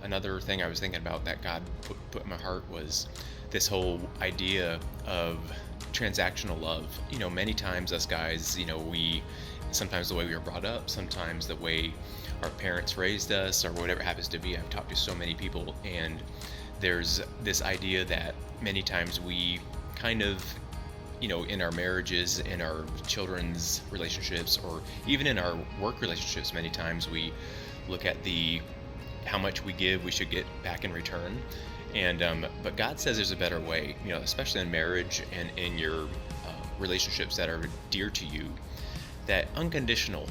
Another thing I was thinking about that God put in my heart was this whole idea of transactional love. Many times us guys, we sometimes the way we were brought up, sometimes the way our parents raised us, or whatever it happens to be. I've talked to so many people, and there's this idea that many times we kind of, in our marriages, in our children's relationships, or even in our work relationships, many times we look at the how much we give, we should get back in return. And but God says there's a better way, especially in marriage and in your relationships that are dear to you. That unconditional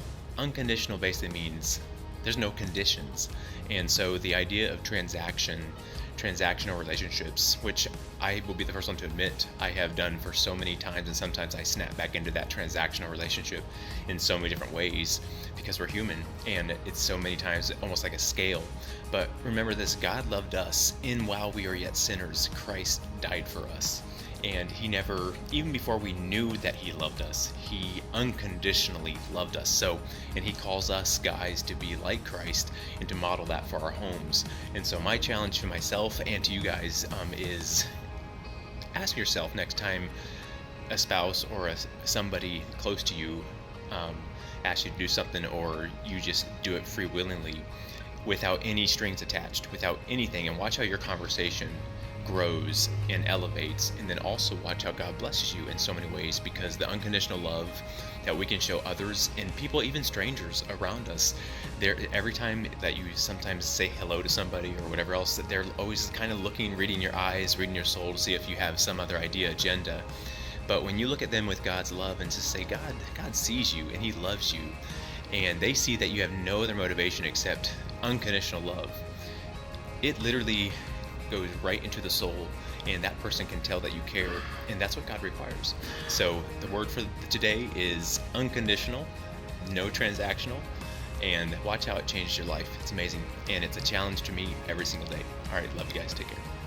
basically means there's no conditions. And so the idea of transactional relationships, which I will be the first one to admit I have done for so many times, and sometimes I snap back into that transactional relationship in so many different ways because we're human, and it's so many times almost like a scale. But remember this: God loved us, in while we are yet sinners, Christ died for us. And he never, even before we knew that he loved us, he unconditionally loved us. So, and he calls us guys to be like Christ and to model that for our homes. And so my challenge to myself and to you guys is ask yourself next time a spouse or somebody close to you asks you to do something, or you just do it free willingly without any strings attached, without anything, and watch how your conversation grows and elevates. And then also watch how God blesses you in so many ways, because the unconditional love that we can show others and people, even strangers around us, every time that you sometimes say hello to somebody or whatever else, that they're always kind of looking, reading your eyes, reading your soul to see if you have some other agenda. But when you look at them with God's love and just say, God sees you and he loves you, and they see that you have no other motivation except unconditional love, it literally goes right into the soul, and that person can tell that you care, and that's what God requires. So the word for today is unconditional, no transactional, and watch how it changes your life. It's amazing, and it's a challenge to me every single day. All right, love you guys. Take care.